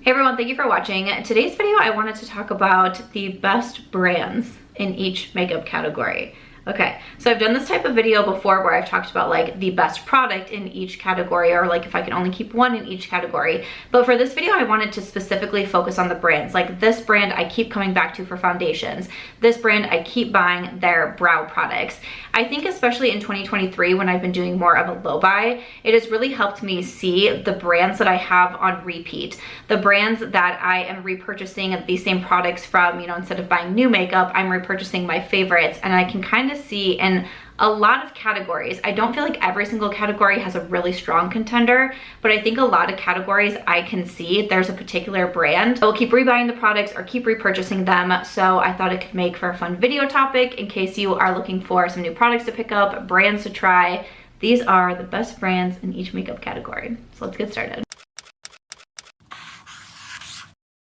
Hey everyone, thank you for watching. Today's video I wanted to talk about the best brands in each makeup category. Okay, so I've done this type of video before where I've talked about like the best product in each category, or like if I can only keep one in each category. But for this video, I wanted to specifically focus on the brands. Like this brand I keep coming back to for foundations. This brand I keep buying their brow products. I think especially in 2023 when I've been doing more of a low buy, it has really helped me see the brands that I have on repeat. The brands that I am repurchasing these same products from, you know, instead of buying new makeup, I'm repurchasing my favorites, and I can kind of see in a lot of categories. I don't feel like every single category has a really strong contender, but I think a lot of categories I can see there's a particular brand. I will keep rebuying the products or keep repurchasing them, so I thought it could make for a fun video topic in case you are looking for some new products to pick up, brands to try. These are the best brands in each makeup category. So let's get started.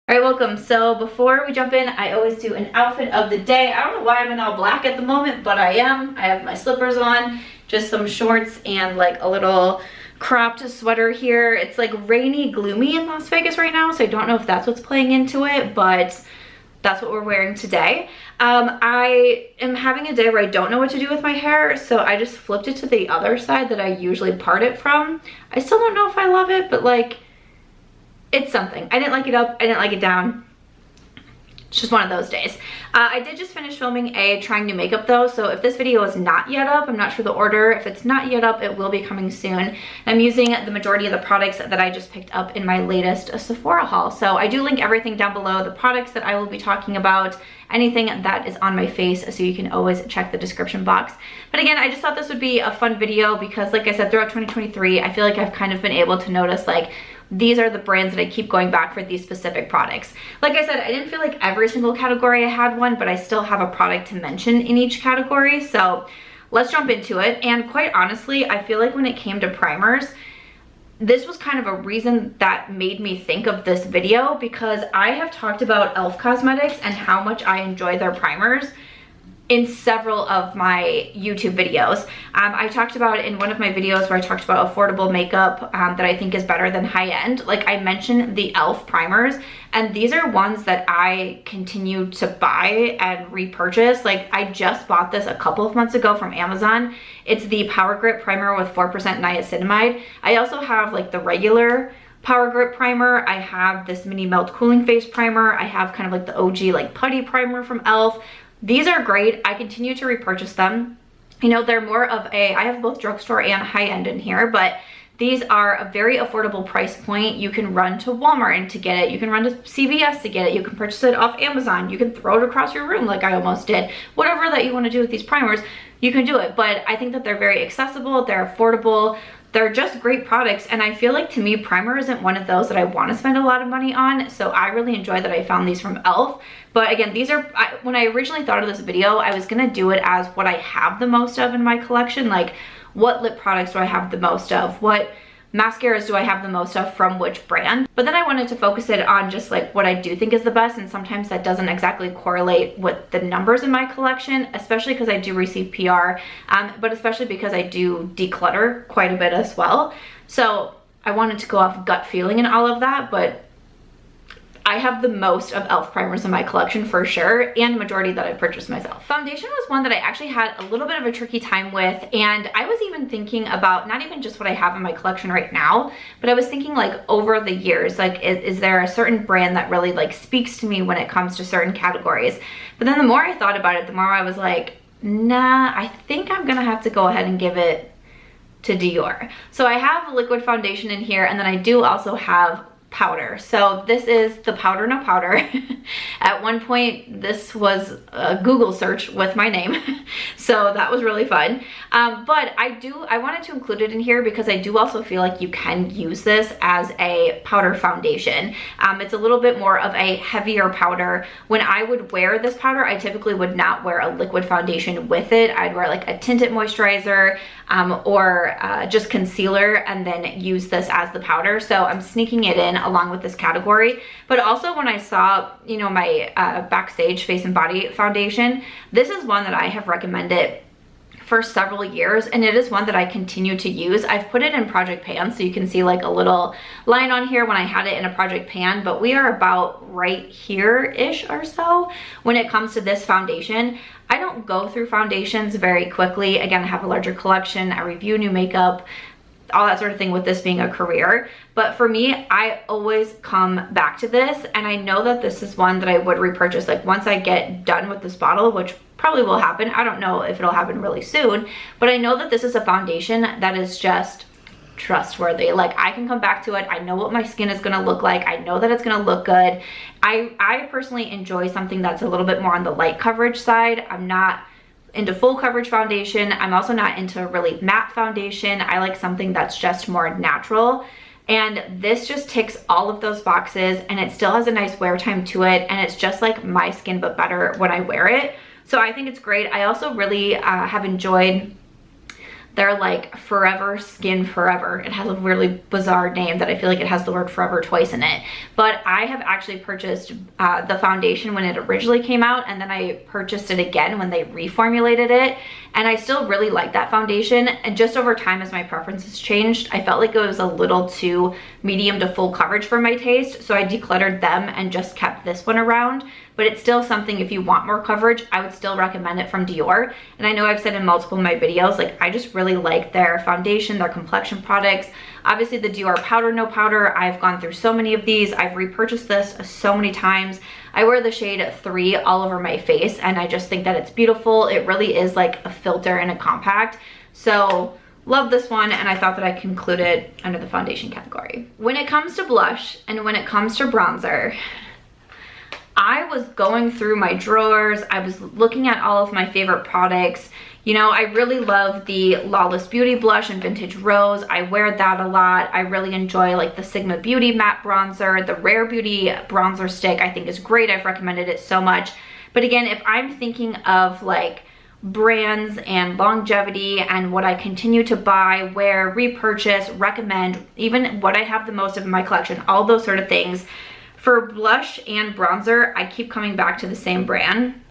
All right, welcome. So before we jump in, I always do an outfit of the day. I don't know why I'm in all black at the moment, but I am. I have my slippers on, just some shorts and like a little cropped sweater here. It's like rainy, gloomy in Las Vegas right now, so I don't know if that's what's playing into it, but that's what we're wearing today. I am having a day where I don't know what to do with my hair, so I just flipped it to the other side that I usually part it from. I still don't know if I love it, but like, it's something. I didn't like it up, I didn't like it down. It's just one of those days. I did just finish filming a trying new makeup though, so if this video is not yet up, I'm not sure the order. If it's not yet up, it will be coming soon. I'm using the majority of the products that I just picked up in my latest Sephora haul. So I do link everything down below, the products that I will be talking about, anything that is on my face, so you can always check the description box. But again, I just thought this would be a fun video because like I said, throughout 2023, I feel like I've kind of been able to notice like, these are the brands that I keep going back for these specific products. Like I said, I didn't feel like every single category I had one, but I still have a product to mention in each category. So let's jump into it. And quite honestly, I feel like when it came to primers, this was kind of a reason that made me think of this video, because I have talked about e.l.f. Cosmetics and how much I enjoy their primers in several of my YouTube videos. I talked about it in one of my videos where I talked about affordable makeup that I think is better than high-end. Like I mentioned the e.l.f. primers, and these are ones that I continue to buy and repurchase. Like I just bought this a couple of months ago from Amazon. It's the Power Grip Primer with 4% niacinamide. I also have like the regular Power Grip Primer. I have this Mini Melt Cooling Face Primer. I have kind of like the OG like putty primer from e.l.f. These are great. I continue to repurchase them. You know, they're more of a, I have both drugstore and high-end in here, but these are a very affordable price point. You can run to Walmart and to get it. You can run to CVS to get it. You can purchase it off Amazon. You can throw it across your room like I almost did. Whatever that you want to do with these primers, you can do it. But I think that they're very accessible. They're affordable. They're just great products, and I feel like to me primer isn't one of those that I want to spend a lot of money on, so I really enjoy that I found these from e.l.f. But again, these are, when I originally thought of this video, I was gonna do it as what I have the most of in my collection, like what lip products do I have the most of, what mascaras do I have the most of from which brand. But then I wanted to focus it on just like what I do think is the best, and sometimes that doesn't exactly correlate with the numbers in my collection, especially because I do receive PR, but especially because I do declutter quite a bit as well. So I wanted to go off gut feeling and all of that, but I have the most of e.l.f. primers in my collection for sure, and majority that I've purchased myself. Foundation was one that I actually had a little bit of a tricky time with, and I was even thinking about not even just what I have in my collection right now, but I was thinking like over the years, like is there a certain brand that really like speaks to me when it comes to certain categories? But then the more I thought about it, the more I was like, nah, I think I'm gonna have to go ahead and give it to Dior. So I have liquid foundation in here, and then I do also have powder. So this is the Powder No Powder. At one point this was a Google search with my name, so that was really fun. But I wanted to include it in here because I do also feel like you can use this as a powder foundation. It's a little bit more of a heavier powder. When I would wear this powder, I typically would not wear a liquid foundation with it. I'd wear like a tinted moisturizer or just concealer, and then use this as the powder. So I'm sneaking it in along with this category. But also when I saw, you know, my Backstage Face and Body foundation, this is one that I have recommended for several years, and it is one that I continue to use. I've put it in Project Pan, so you can see like a little line on here when I had it in a Project Pan, but we are about right here-ish or so when it comes to this foundation. I don't go through foundations very quickly. Again, I have a larger collection. I review new makeup, all that sort of thing with this being a career. But for me, I always come back to this, and I know that this is one that I would repurchase like once I get done with this bottle, which probably will happen. I don't know if it'll happen really soon, but I know that this is a foundation that is just trustworthy. Like, I can come back to it. I know what my skin is going to look like. I know that it's going to look good. I personally enjoy something that's a little bit more on the light coverage side. I'm not into full coverage foundation. I'm also not into really matte foundation. I like something that's just more natural. And this just ticks all of those boxes, and it still has a nice wear time to it, and it's just like my skin but better when I wear it. So I think it's great. I also really have enjoyed their like Forever Skin Forever. It has a really bizarre name that I feel like it has the word forever twice in it. But I have actually purchased the foundation when it originally came out, and then I purchased it again when they reformulated it. And I still really like that foundation. And just over time, as my preferences changed, I felt like it was a little too medium to full coverage for my taste. So I decluttered them and just kept this one around. But it's still something, if you want more coverage, I would still recommend it from Dior. And I know I've said in multiple of my videos, like, I just really like their foundation, their complexion products. Obviously the Dior Powder No Powder, I've gone through so many of these. I've repurchased this so many times. I wear the shade 3 all over my face, and I just think that it's beautiful. It really is like a filter and a compact. So love this one, and I thought that I could include it under the foundation category. When it comes to blush and when it comes to bronzer, I was going through my drawers. I was looking at all of my favorite products. You know, I really love the Lawless Beauty blush in Vintage Rose. I wear that a lot. I really enjoy like the Sigma Beauty matte bronzer. The Rare Beauty bronzer stick I think is great. I've recommended it so much. But again, if I'm thinking of like brands and longevity and what I continue to buy, wear, repurchase, recommend, even what I have the most of in my collection, all those sort of things, for blush and bronzer, I keep coming back to the same brand,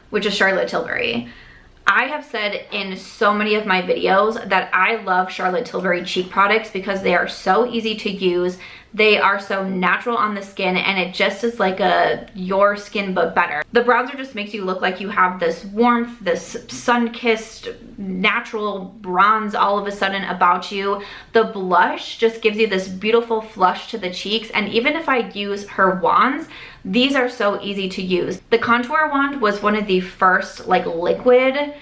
which is Charlotte Tilbury. I have said in so many of my videos that I love Charlotte Tilbury cheek products because they are so easy to use. They are so natural on the skin, and it just is like a your skin but better. The bronzer just makes you look like you have this warmth, this sun-kissed natural bronze all of a sudden about you. The blush just gives you this beautiful flush to the cheeks, and even if I use her wands, these are so easy to use. The contour wand was one of the first like liquid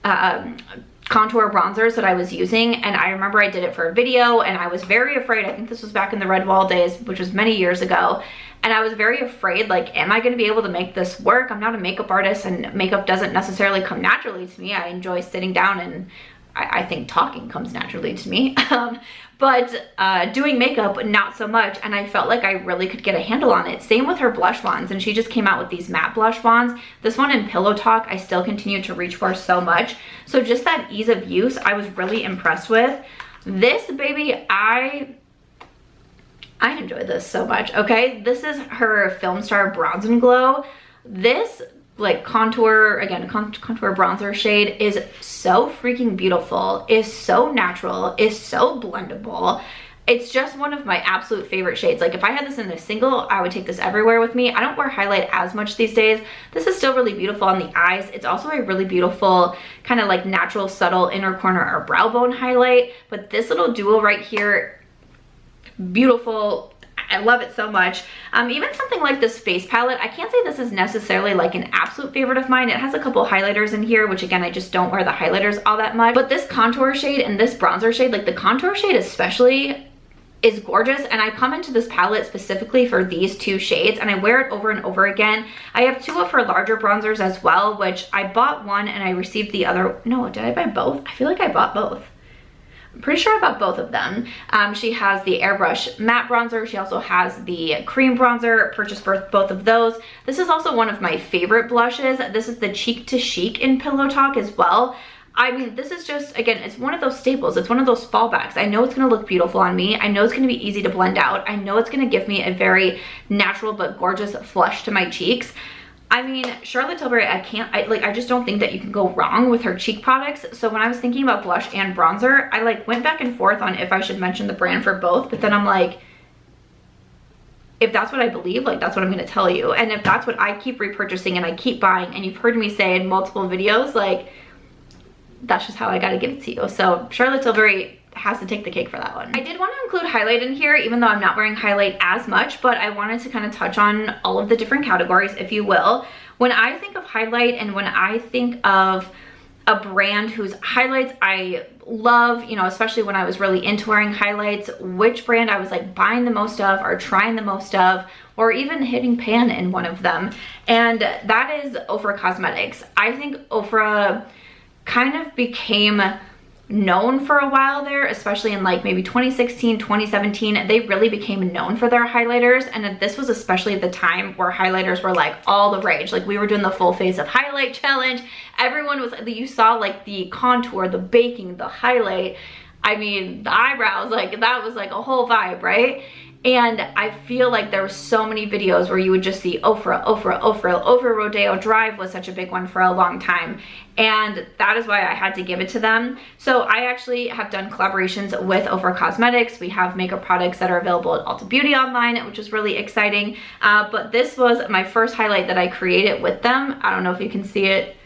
contour bronzers that I was using, and I remember I did it for a video, and I was very afraid. I think this was back in the Red Wall days, which was many years ago, and I was very afraid, like, am I going to be able to make this work? I'm not a makeup artist, and makeup doesn't necessarily come naturally to me. I enjoy sitting down, and I think talking comes naturally to me. But doing makeup, not so much, and I felt like I really could get a handle on it. Same with her blush wands, and she just came out with these matte blush wands. This one in Pillow Talk, I still continue to reach for so much. So just that ease of use, I was really impressed with. This baby, I enjoy this so much, okay? This is her Filmstar Bronze and Glow. This like contour, again, contour bronzer shade is so freaking beautiful, is so natural, is so blendable. It's just one of my absolute favorite shades. Like, if I had this in a single, I would take this everywhere with me. I don't wear highlight as much these days. This is still really beautiful on the eyes. It's also a really beautiful kind of like natural subtle inner corner or brow bone highlight. But this little duo right here, beautiful. I love it so much. Even something like this face palette, I can't say this is necessarily like an absolute favorite of mine. It has a couple highlighters in here, which again, I just don't wear the highlighters all that much. But this contour shade and this bronzer shade, like the contour shade especially, is gorgeous, and I come into this palette specifically for these two shades, and I wear it over and over again. I have 2 of her larger bronzers as well, which I bought one and I received the other. No, did I buy both? I feel like I bought both. I'm pretty sure I bought both of them. She has the Airbrush matte bronzer. She also has the cream bronzer. Purchased both of those. This is also one of my favorite blushes. This is the Cheek to Chic in Pillow Talk as well. I mean, this is just, again, it's one of those staples. It's one of those fallbacks. I know it's going to look beautiful on me. I know it's going to be easy to blend out. I know it's going to give me a very natural but gorgeous flush to my cheeks. I mean, Charlotte Tilbury, I just don't think that you can go wrong with her cheek products. So when I was thinking about blush and bronzer, I like went back and forth on if I should mention the brand for both, but then I'm like, if that's what I believe, like that's what I'm gonna tell you. And if that's what I keep repurchasing and I keep buying, and you've heard me say in multiple videos, like that's just how I gotta give it to you. So Charlotte Tilbury has to take the cake for that one. I did want to include highlight in here, even though I'm not wearing highlight as much, but I wanted to kind of touch on all of the different categories, if you will. When I think of highlight and when I think of a brand whose highlights I love, you know, especially when I was really into wearing highlights, which brand I was like buying the most of or trying the most of, or even hitting pan in one of them, and that is Ofra Cosmetics. I think Ofra kind of became known for a while there, especially in like maybe 2016, 2017, they really became known for their highlighters. And this was especially the time where highlighters were like all the rage. Like we were doing the full face of highlight challenge. Everyone was, you saw like the contour, the baking, the highlight. I mean, the eyebrows, like that was like a whole vibe, right? And I feel like there were so many videos where you would just see Ofra. Rodeo Drive was such a big one for a long time. And that is why I had to give it to them. So I actually have done collaborations with Ofra Cosmetics. We have makeup products that are available at Ulta Beauty online, which is really exciting. But this was my first highlight that I created with them. I don't know if you can see it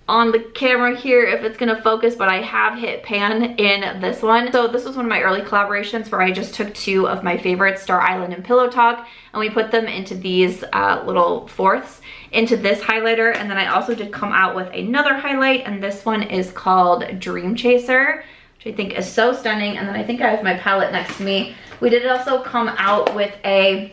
on the camera here if it's gonna focus, but I have hit pan in this one. So this was one of my early collaborations where I just took two of my favorites, Star Island and Pillow Talk, and we put them into these little fourths into this highlighter. And then I also did come out with another highlight, and this one is called Dream Chaser, which I think is so stunning. And then I think I have my palette next to me. We did also come out with a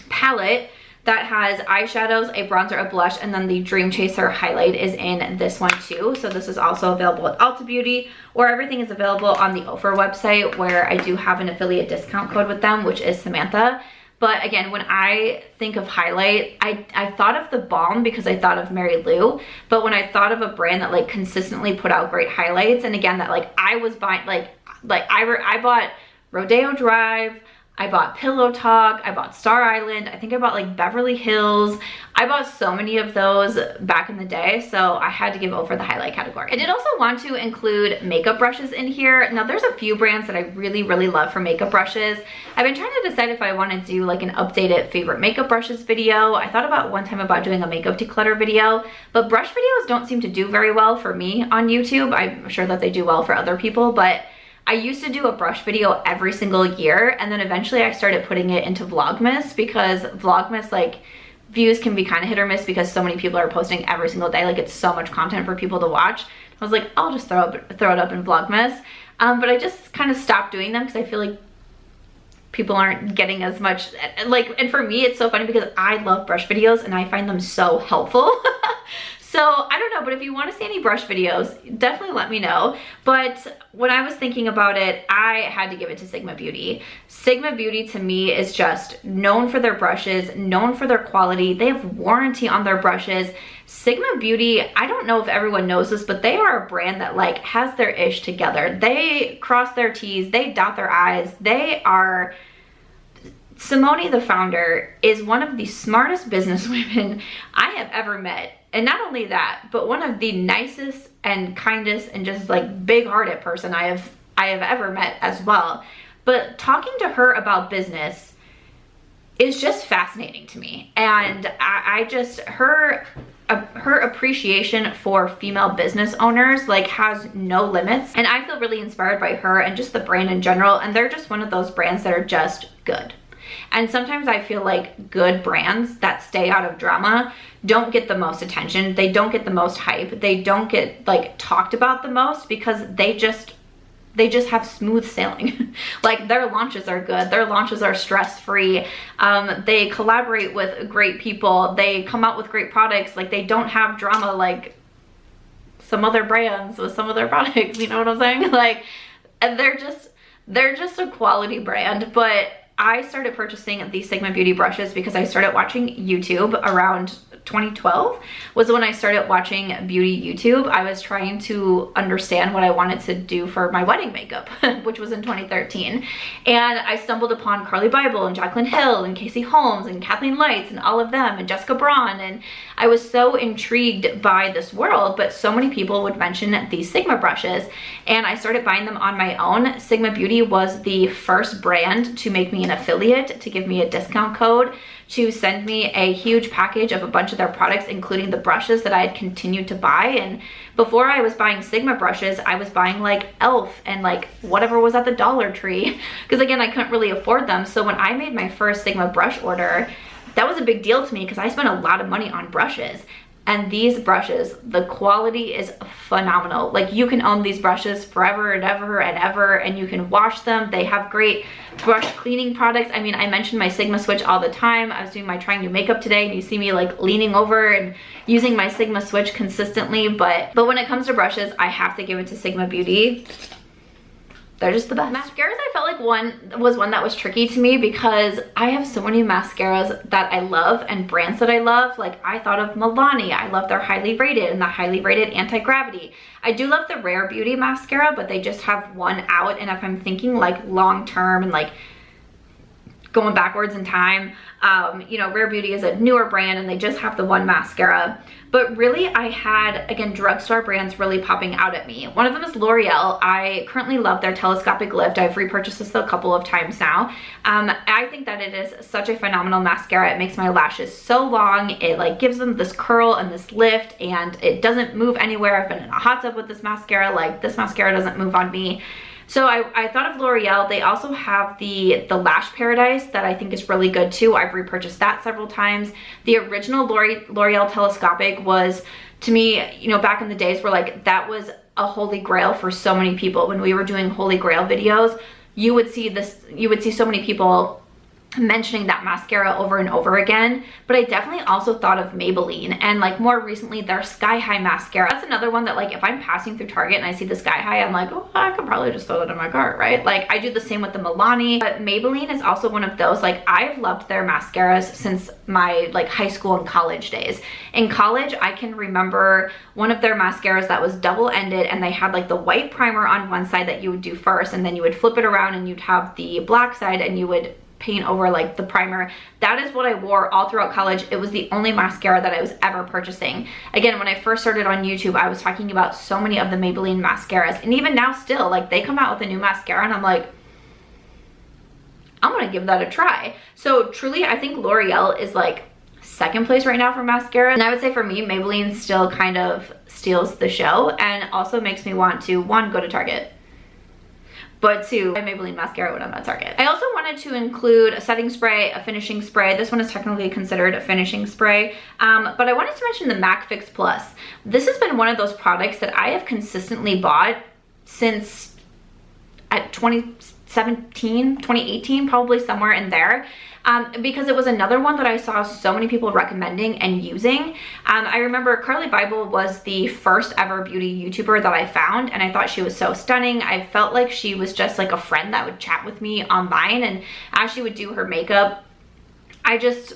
palette that has eyeshadows, a bronzer, a blush, and then the Dream Chaser highlight is in this one too. So this is also available at Ulta Beauty, or everything is available on the Ofra website, where I do have an affiliate discount code with them, which is Samantha. But again, when I think of highlight, I thought of the balm because I thought of Mary Lou. But when I thought of a brand that like consistently put out great highlights, and again, that like I was buying, I bought Rodeo Drive, I bought Pillow Talk, I bought Star Island, I think I bought like Beverly Hills. I bought so many of those back in the day, so I had to give Ofra the highlight category. I did also want to include makeup brushes in here. Now there's a few brands that I really love for makeup brushes. I've been trying to decide if I want to do like an updated favorite makeup brushes video. I thought about one time about doing a makeup declutter video, but brush videos don't seem to do very well for me on YouTube. I'm sure that they do well for other people, but I used to do a brush video every single year, and then eventually I started putting it into Vlogmas, because Vlogmas, like, views can be kind of hit or miss because so many people are posting every single day. Like, it's so much content for people to watch. I was like, I'll just throw it up in Vlogmas. But I just kind of stopped doing them because I feel like people aren't getting as much, like, and for me, it's so funny because I love brush videos and I find them so helpful. So I don't know, but if you want to see any brush videos, definitely let me know. But when I was thinking about it, I had to give it to Sigma Beauty. Sigma Beauty to me is just known for their brushes, known for their quality. They have warranty on their brushes. Sigma Beauty, I don't know if everyone knows this, but they are a brand that like has their ish together. They cross their T's, they dot their I's. They are... Simone, the founder, is one of the smartest businesswomen I have ever met. And not only that, but one of the nicest and kindest and just like big-hearted person I have ever met as well. But talking to her about business is just fascinating to me. And I just, her appreciation for female business owners like has no limits. And I feel really inspired by her and just the brand in general. And they're just one of those brands that are just good. And sometimes I feel like good brands that stay out of drama don't get the most attention. They don't get the most hype. They don't get like talked about the most because they just have smooth sailing. Like their launches are good. Their launches are stress-free. They collaborate with great people. They come out with great products. Like they don't have drama like some other brands with some of their products. You know what I'm saying? Like, and they're just a quality brand. But I started purchasing these Sigma Beauty brushes because I started watching YouTube around 2012 was when I started watching beauty YouTube. I was trying to understand what I wanted to do for my wedding makeup, which was in 2013. And I stumbled upon Carly Bible and Jaclyn Hill and Casey Holmes and Kathleen Lights and all of them and Jessica Braun. And I was so intrigued by this world, but so many people would mention these Sigma brushes and I started buying them on my own. Sigma Beauty was the first brand to make me an affiliate, to give me a discount code, to send me a huge package of a bunch of their products, including the brushes that I had continued to buy. And before I was buying Sigma brushes, I was buying like e.l.f. and like whatever was at the Dollar Tree, because again, I couldn't really afford them. So when I made my first Sigma brush order, that was a big deal to me because I spent a lot of money on brushes. And these brushes, the quality is phenomenal. Like you can own these brushes forever and ever and ever, and you can wash them. They have great brush cleaning products. I mean, I mentioned my Sigma Switch all the time. I was doing my trying new makeup today and you see me like leaning over and using my Sigma Switch consistently. But when it comes to brushes, I have to give it to Sigma Beauty. They're just the best. Mascaras, I felt like one that was tricky to me because I have so many mascaras that I love and brands that I love. Like I thought of Milani. I love their Highly Rated and the Highly Rated Anti-Gravity. I do love the Rare Beauty mascara, but they just have one out. And if I'm thinking like long term and like going backwards in time, you know, Rare Beauty is a newer brand and they just have the one mascara. But really I had, again, drugstore brands really popping out at me. One of them is L'Oreal. I currently love their Telescopic Lift. I've repurchased this a couple of times now. I think that it is such a phenomenal mascara. It makes my lashes so long. It like gives them this curl and this lift and it doesn't move anywhere. I've been in a hot tub with this mascara. Like this mascara doesn't move on me. So I thought of L'Oreal. They also have the Lash Paradise that I think is really good too. I've repurchased that several times. The original L'Oreal Telescopic was, to me, you know, back in the days where like that was a holy grail for so many people. When we were doing holy grail videos, you would see so many people mentioning that mascara over and over again. But I definitely also thought of Maybelline and like more recently their Sky High mascara. That's another one that like if I'm passing through Target and I see the Sky High, I'm like, oh, I could probably just throw that in my cart, right? Like I do the same with the Milani. But Maybelline is also one of those, like I've loved their mascaras since my like high school and college days. In college, I can remember one of their mascaras that was double-ended and they had like the white primer on one side that you would do first and then you would flip it around and you'd have the black side and you would paint over like the primer. That is what I wore all throughout college. It was the only mascara that I was ever purchasing. Again, when I first started on YouTube, I was talking about so many of the Maybelline mascaras, and even now still, like they come out with a new mascara and I'm like, I'm gonna give that a try. So truly, I think L'Oreal is like second place right now for mascara. And I would say for me, Maybelline still kind of steals the show and also makes me want to, one, go to Target, but two, buy Maybelline mascara when I'm at Target. I also wanted to include a setting spray, a finishing spray. This one is technically considered a finishing spray, but I wanted to mention the MAC Fix Plus. This has been one of those products that I have consistently bought since at 2017, 2018, probably somewhere in there. Because it was another one that I saw so many people recommending and using. I remember Carly Bible was the first ever beauty YouTuber that I found, and I thought she was so stunning. I felt like she was just like a friend that would chat with me online, and as she would do her makeup, I just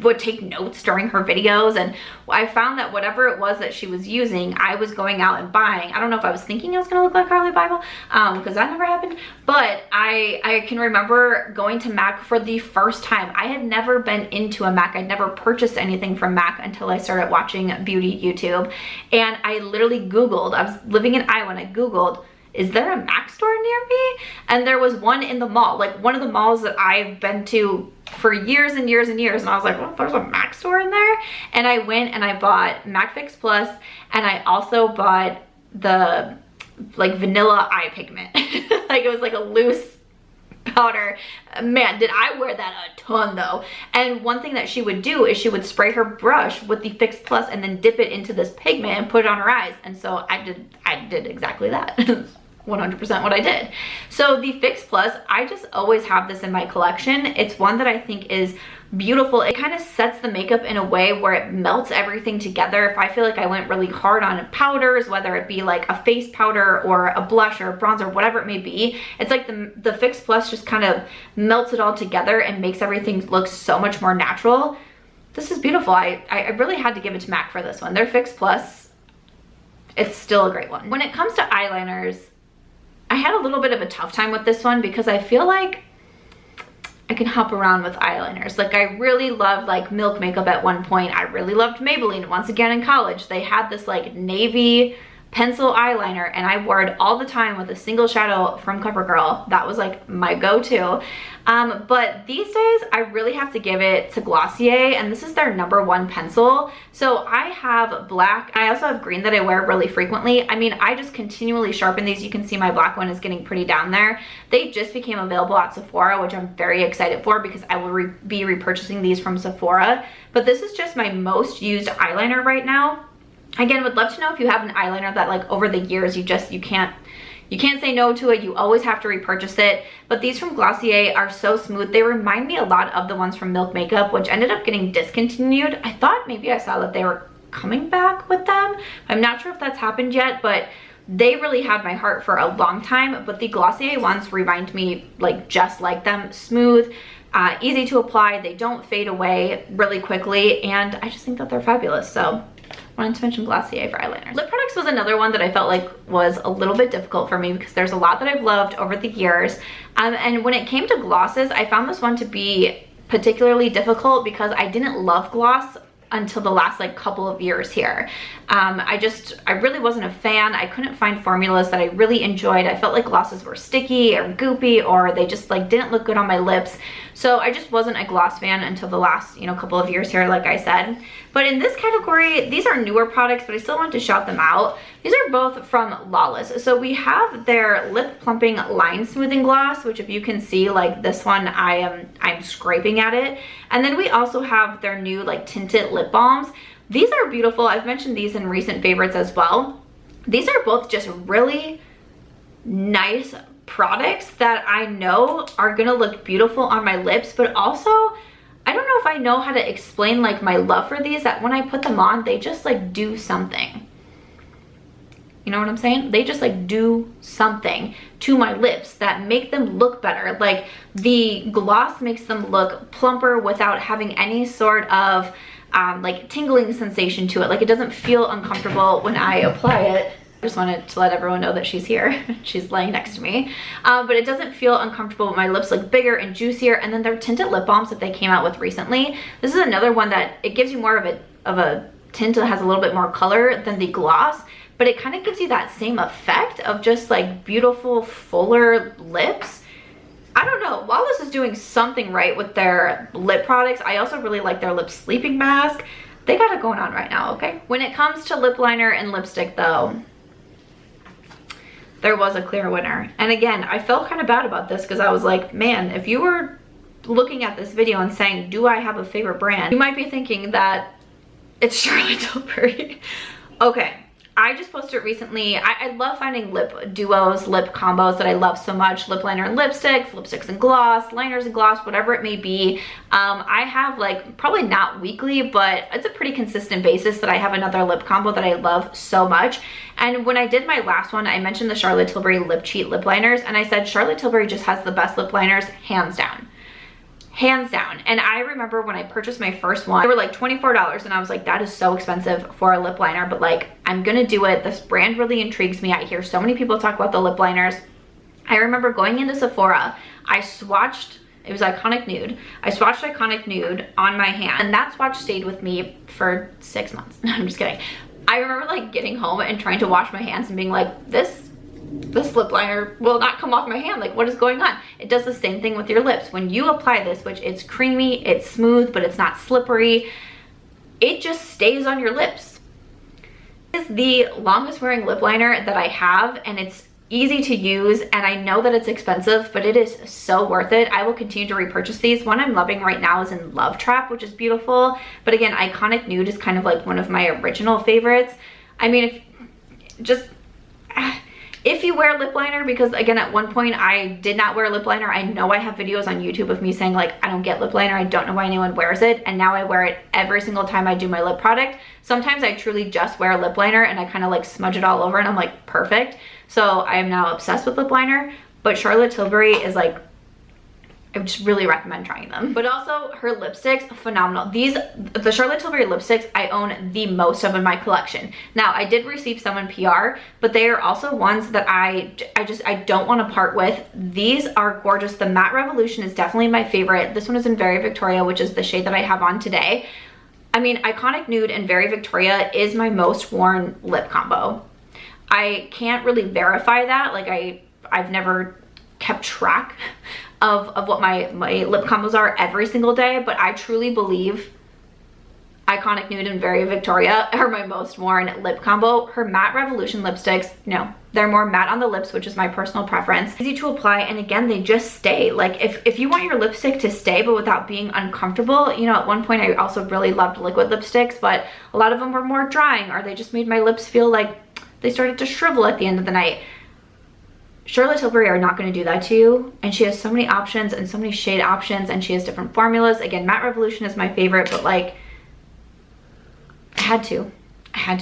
would take notes during her videos, and I found that whatever it was that she was using, I was going out and buying. I don't know if I was thinking I was gonna look like Carly Bible, because that never happened, but I can remember going to MAC for the first time. I had never been into a MAC. I'd never purchased anything from MAC until I started watching beauty YouTube, and I literally Googled, I was living in Iowa, and I Googled, is there a MAC store near me? And there was one in the mall, like one of the malls that I've been to for years and years and years. And I was like, well, there's a MAC store in there. And I went and I bought MAC Fix Plus, and I also bought the like vanilla eye pigment. Like it was like a loose powder. Man, did I wear that a ton though. And one thing that she would do is she would spray her brush with the Fix Plus and then dip it into this pigment and put it on her eyes. And so I did exactly that. 100% what I did. So the Fix Plus, I just always have this in my collection. It's one that I think is beautiful. It kind of sets the makeup in a way where it melts everything together. If I feel like I went really hard on powders, whether it be like a face powder or a blush or a bronzer, whatever it may be, it's like the Fix Plus just kind of melts it all together and makes everything look so much more natural. this is beautiful. I really had to give it to MAC for this one. Their Fix Plus, it's still a great one. When it comes to eyeliners, I had a little bit of a tough time with this one because I feel like I can hop around with eyeliners. Like, I really loved like Milk Makeup at one point. I really loved Maybelline once again in college. They had this like navy pencil eyeliner and I wore it all the time with a single shadow from CoverGirl. That was like my go-to. But these days I really have to give it to Glossier, and this is their #1 pencil. So I have black, I also have green that I wear really frequently. I mean, I just continually sharpen these. You can see my black one is getting pretty down there. They just became available at Sephora, which I'm very excited for because I will be repurchasing these from Sephora. But this is just my most used eyeliner right now. Again, would love to know if you have an eyeliner that like over the years you can't say no to it. You always have to repurchase it. But these from Glossier are so smooth. They remind me a lot of the ones from Milk Makeup, which ended up getting discontinued. I thought maybe I saw that they were coming back with them. I'm not sure if that's happened yet, but they really had my heart for a long time. But the Glossier ones remind me like just like them. Smooth, easy to apply. They don't fade away really quickly. And I just think that they're fabulous. So wanted to mention Glossier for eyeliners. Lip products was another one that I felt like was a little bit difficult for me because there's a lot that I've loved over the years. And when it came to glosses, I found this one to be particularly difficult because I didn't love gloss until the last like couple of years here. I really wasn't a fan. I couldn't find formulas that I really enjoyed. I felt like glosses were sticky or goopy, or they just like didn't look good on my lips. So I just wasn't a gloss fan until the last, couple of years here, like I said. But in this category, these are newer products, but I still want to shout them out. These are both from Lawless. So we have their lip plumping line smoothing gloss, which if you can see, like this one, I'm scraping at it. And then we also have their new like tinted lip balms. These are beautiful. I've mentioned these in recent favorites as well. These are both just really nice products that I know are gonna look beautiful on my lips, but also I don't know if I know how to explain like my love for these, that when I put them on, they just like do something. You know what I'm saying? They just like do something to my lips that make them look better. Like the gloss makes them look plumper without having any sort of like tingling sensation to it. Like it doesn't feel uncomfortable when I apply it. I just wanted to let everyone know that she's here. She's laying next to me. But it doesn't feel uncomfortable. My lips look bigger and juicier. And then their tinted lip balms that they came out with recently. This is another one that it gives you more of a tint that has a little bit more color than the gloss. But it kind of gives you that same effect of just like beautiful, fuller lips. I don't know, Lawless is doing something right with their lip products. I also really like their lip sleeping mask. They got it going on right now, okay? When it comes to lip liner and lipstick though, there was a clear winner. And again, I felt kind of bad about this because I was like, man, if you were looking at this video and saying, do I have a favorite brand? You might be thinking that it's Charlotte Tilbury. Okay. I just posted recently, I love finding lip duos, lip combos that I love so much. Lip liner and lipsticks and gloss, liners and gloss, whatever it may be. I have like, probably not weekly, but it's a pretty consistent basis that I have another lip combo that I love so much. And when I did my last one, I mentioned the Charlotte Tilbury Lip Cheat lip liners, and I said Charlotte Tilbury just has the best lip liners, hands down. Hands down. And I remember when I purchased my first one, they were like $24 and I was like, that is so expensive for a lip liner, but like, I'm gonna do it. This brand really intrigues me. I hear so many people talk about the lip liners. I remember going into Sephora, I swatched, it was Iconic Nude. I swatched Iconic Nude on my hand, and that swatch stayed with me for 6 months. No, I'm just kidding. I remember like getting home and trying to wash my hands and being like, this lip liner will not come off my hand. Like, what is going on? It does the same thing with your lips. When you apply this, which it's creamy, it's smooth, but it's not slippery, it just stays on your lips. This is the longest wearing lip liner that I have, and it's easy to use, and I know that it's expensive, but it is so worth it. I will continue to repurchase these. One I'm loving right now is in Love Trap, which is beautiful. But again, Iconic Nude is kind of like one of my original favorites. I mean, if you wear lip liner, because again, at one point I did not wear lip liner. I know I have videos on YouTube of me saying like, I don't get lip liner. I don't know why anyone wears it. And now I wear it every single time I do my lip product. Sometimes I truly just wear lip liner and I kind of like smudge it all over and I'm like, perfect. So I am now obsessed with lip liner. But Charlotte Tilbury is like I just really recommend trying them. But also her lipsticks, phenomenal. The Charlotte Tilbury lipsticks, I own the most of in my collection. Now, I did receive some in PR, but they are also ones that I don't want to part with. These are gorgeous. The Matte Revolution is definitely my favorite. This one is in Very Victoria, which is the shade that I have on today. I mean, Iconic Nude and Very Victoria is my most worn lip combo. I can't really verify that. Like I've never kept track of what my lip combos are every single day, but I truly believe Iconic Nude and Very Victoria are my most worn lip combo. Her Matte Revolution lipsticks, you know, they're more matte on the lips, which is my personal preference. Easy to apply, and again, they just stay. Like if you want your lipstick to stay but without being uncomfortable, you know, at one point I also really loved liquid lipsticks, but a lot of them were more drying, or they just made my lips feel like they started to shrivel at the end of the night. Charlotte Tilbury are not going to do that to you, and she has so many options and so many shade options, and she has different formulas. Again, Matte Revolution is my favorite, but like I had to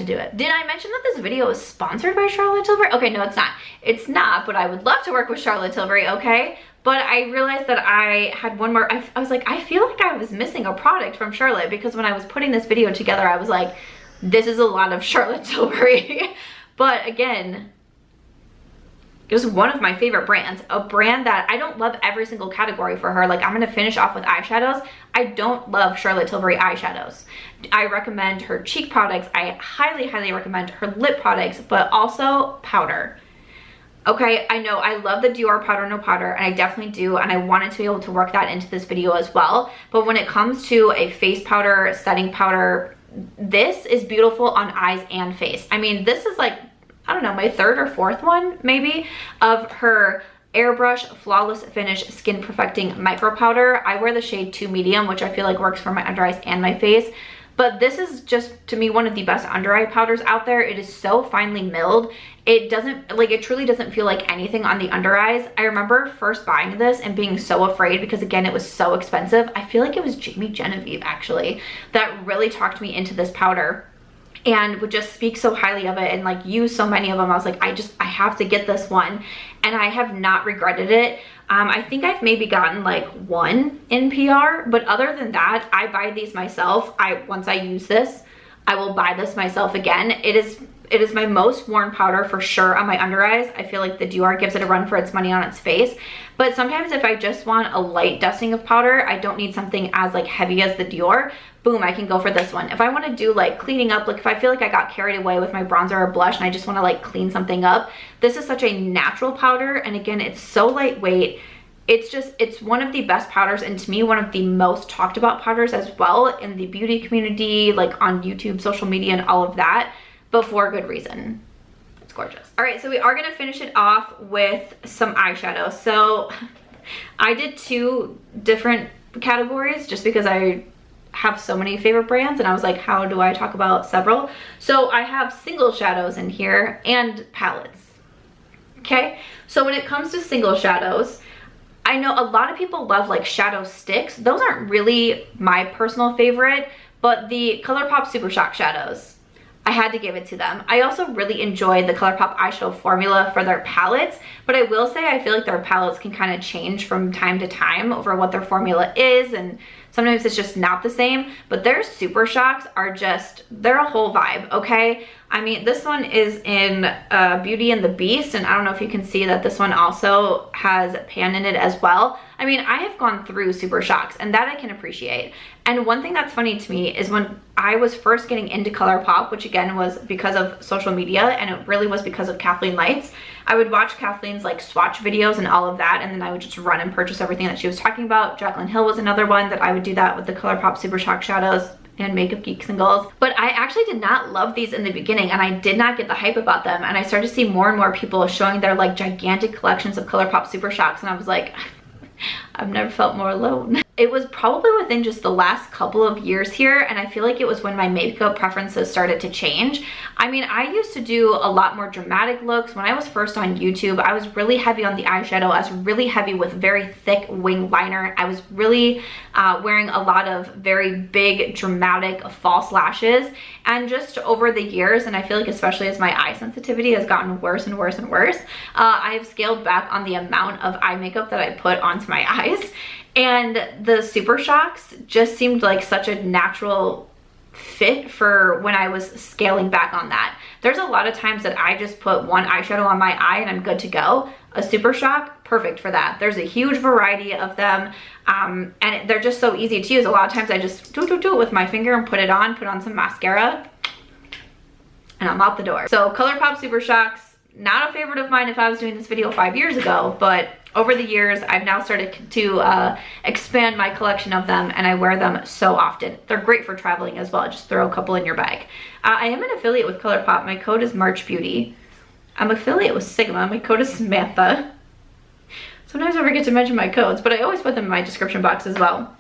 do it. Did I mention that this video is sponsored by Charlotte Tilbury? Okay, no, it's not. It's not, but I would love to work with Charlotte Tilbury, okay? But I realized that I had one more. I was like, I feel like I was missing a product from Charlotte, because when I was putting this video together, I was like, this is a lot of Charlotte Tilbury. But again, it was one of my favorite brands, a brand that I don't love every single category for her. Like, I'm gonna finish off with eyeshadows. I don't love Charlotte Tilbury eyeshadows. I recommend her cheek products. I highly, highly recommend her lip products, but also powder. Okay, I know I love the Dior Powder No Powder, and I definitely do, and I wanted to be able to work that into this video as well. But when it comes to a face powder, setting powder, this is beautiful on eyes and face. I mean, this is like, I don't know, my third or fourth one maybe of her Airbrush Flawless Finish Skin Perfecting Micro Powder. I wear the shade 2 Medium, which I feel like works for my under eyes and my face. But this is just, to me, one of the best under eye powders out there. It is so finely milled. It doesn't, like, it truly doesn't feel like anything on the under eyes. I remember first buying this and being so afraid because, again, it was so expensive. I feel like it was Jamie Genevieve, actually, that really talked me into this powder and would just speak so highly of it and like use so many of them. I was like, I have to get this one, and I have not regretted it. I think I've maybe gotten like one in PR, but other than that, I buy these myself. Once I use this, I will buy this myself again. It is my most worn powder for sure on my under eyes. I feel like the Dior gives it a run for its money on its face. But sometimes if I just want a light dusting of powder, I don't need something as like heavy as the Dior, boom, I can go for this one. If I want to do like cleaning up, like if I feel like I got carried away with my bronzer or blush and I just want to like clean something up, this is such a natural powder. And again, it's so lightweight. It's one of the best powders, and to me, one of the most talked about powders as well in the beauty community, like on YouTube, social media, and all of that, but for good reason. It's gorgeous. All right, so we are gonna finish it off with some eyeshadow. So I did 2 different categories just because I have so many favorite brands, and I was like, how do I talk about several? So I have single shadows in here and palettes. Okay, so when it comes to single shadows, I know a lot of people love like shadow sticks. Those aren't really my personal favorite, but the ColourPop Super Shock shadows, I had to give it to them. I also really enjoy the ColourPop eyeshadow formula for their palettes, but I will say I feel like their palettes can kind of change from time to time over what their formula is, and sometimes it's just not the same. But their Super Shocks are just, they're a whole vibe, okay? I mean, this one is in Beauty and the Beast, and I don't know if you can see that this one also has pan in it as well. I mean, I have gone through Super Shocks, and that I can appreciate. And one thing that's funny to me is when I was first getting into ColourPop, which again was because of social media, and it really was because of Kathleen Lights, I would watch Kathleen's like swatch videos and all of that, and then I would just run and purchase everything that she was talking about. Jaclyn Hill was another one that I would do that with the ColourPop Super Shock shadows and Makeup Geek singles. But I actually did not love these in the beginning, and I did not get the hype about them, and I started to see more and more people showing their like gigantic collections of ColourPop Super Shocks, and I was like, I've never felt more alone. It was probably within just the last couple of years here, and I feel like it was when my makeup preferences started to change. I mean, I used to do a lot more dramatic looks. When I was first on YouTube, I was really heavy on the eyeshadow. I was really heavy with very thick wing liner. I was really wearing a lot of very big dramatic false lashes. And just over the years, and I feel like especially as my eye sensitivity has gotten worse and worse and worse, I have scaled back on the amount of eye makeup that I put onto my eyes. And the Super Shocks just seemed like such a natural fit for when I was scaling back on that. There's a lot of times that I just put one eyeshadow on my eye and I'm good to go. A Super Shock, perfect for that. There's a huge variety of them, and they're just so easy to use. A lot of times I just do it with my finger and put on some mascara, and I'm out the door. So ColourPop Super Shocks, not a favorite of mine if I was doing this video 5 years ago, but over the years, I've now started to expand my collection of them, and I wear them so often. They're great for traveling as well. Just throw a couple in your bag. I am an affiliate with ColourPop. My code is March Beauty. I'm affiliate with Sigma. My code is Samantha. Sometimes I forget to mention my codes, but I always put them in my description box as well.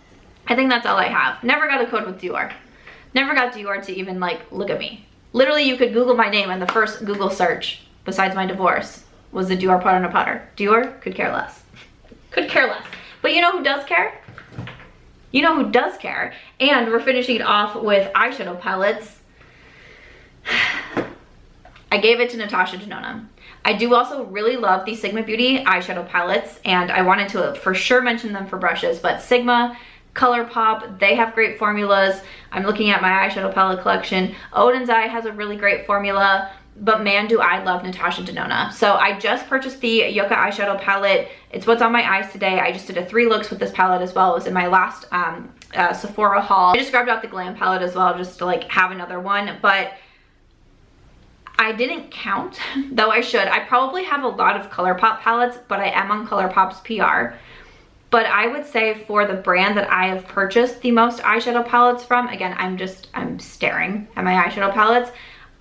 I think that's all I have. Never got a code with Dior. Never got Dior to even like look at me. Literally, you could Google my name, and the first Google search, besides my divorce, was the Dior pot on a powder. Dior could care less. Could care less. But you know who does care? You know who does care? And we're finishing it off with eyeshadow palettes. I gave it to Natasha Denona. I do also really love the Sigma Beauty eyeshadow palettes, and I wanted to for sure mention them for brushes, but Sigma, ColourPop, they have great formulas. I'm looking at my eyeshadow palette collection. Odin's Eye has a really great formula. But man, do I love Natasha Denona. So I just purchased the Yucca eyeshadow palette. It's what's on my eyes today. I just did a 3 looks with this palette as well. It was in my last Sephora haul. I just grabbed out the Glam palette as well just to like have another one. But I didn't count, though I should. I probably have a lot of ColourPop palettes, but I am on ColourPop's PR. But I would say for the brand that I have purchased the most eyeshadow palettes from, again, I'm staring at my eyeshadow palettes,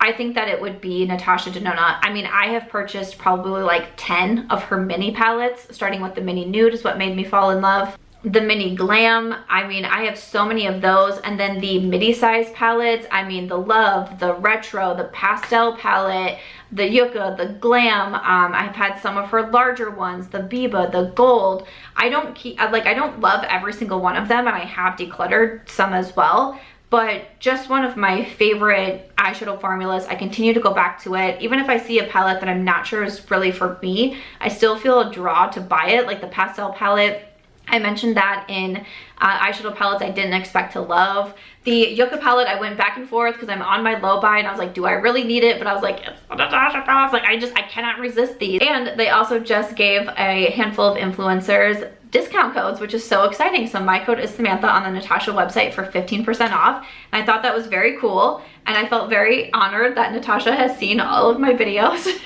I think that it would be Natasha Denona. I mean, I have purchased probably like 10 of her mini palettes, starting with the mini nude is what made me fall in love. The mini glam, I mean, I have so many of those. And then the midi size palettes, I mean, the love, the retro, the pastel palette, the yucca, the glam. I've had some of her larger ones, the biba, the gold. I don't love every single one of them, and I have decluttered some as well. But just one of my favorite eyeshadow formulas. I continue to go back to it. Even if I see a palette that I'm not sure is really for me, I still feel a draw to buy it, like the pastel palette. I mentioned that in eyeshadow palettes I didn't expect to love. The Yucca palette, I went back and forth because I'm on my low buy, and I was like, do I really need it? But I was like, it's Natasha palettes. Like, I cannot resist these. And they also just gave a handful of influencers discount codes, which is so exciting. So my code is Samantha on the Natasha website for 15% off. And I thought that was very cool. And I felt very honored that Natasha has seen all of my videos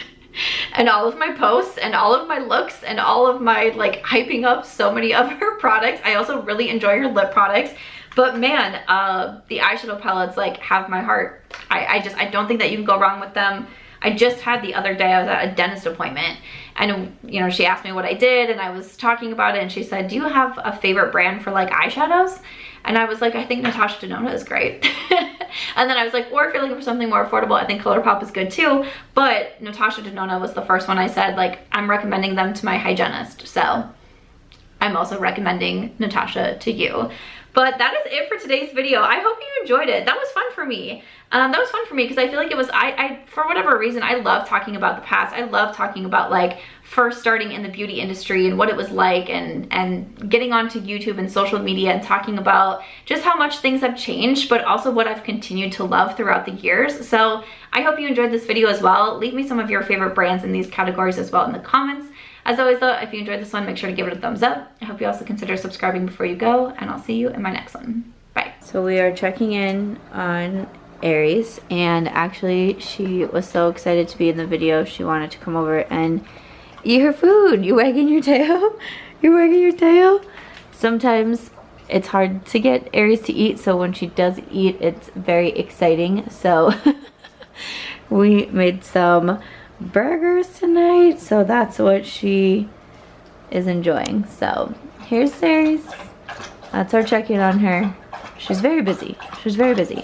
and all of my posts and all of my looks and all of my like hyping up so many of her products. I also really enjoy her lip products. But man, the eyeshadow palettes like have my heart. I don't think that you can go wrong with them. I just had the other day, I was at a dentist appointment, and you know, she asked me what I did, and I was talking about it, and she said, do you have a favorite brand for like eyeshadows? And I was like, I think Natasha Denona is great. And then I was like, or if you're looking for something more affordable, I think ColourPop is good too. But Natasha Denona was the first one I said, like, I'm recommending them to my hygienist. So I'm also recommending Natasha to you. But that is it for today's video. I hope you enjoyed it. That was fun for me. That was fun for me because I feel like it was, for whatever reason, I love talking about the past. I love talking about like first starting in the beauty industry and what it was like, and getting onto YouTube and social media and talking about just how much things have changed, but also what I've continued to love throughout the years. So I hope you enjoyed this video as well. Leave me some of your favorite brands in these categories as well in the comments. As always though, if you enjoyed this one, make sure to give it a thumbs up. I hope you also consider subscribing before you go, and I'll see you in my next one. Bye. So we are checking in on Aries, and actually she was so excited to be in the video, she wanted to come over and eat her food. You wagging your tail? You're wagging your tail? Sometimes it's hard to get Aries to eat, so when she does eat, it's very exciting. So we made some burgers tonight, so that's what she is enjoying. So here's Aries. That's our check-in on her. She's very busy. She's very busy.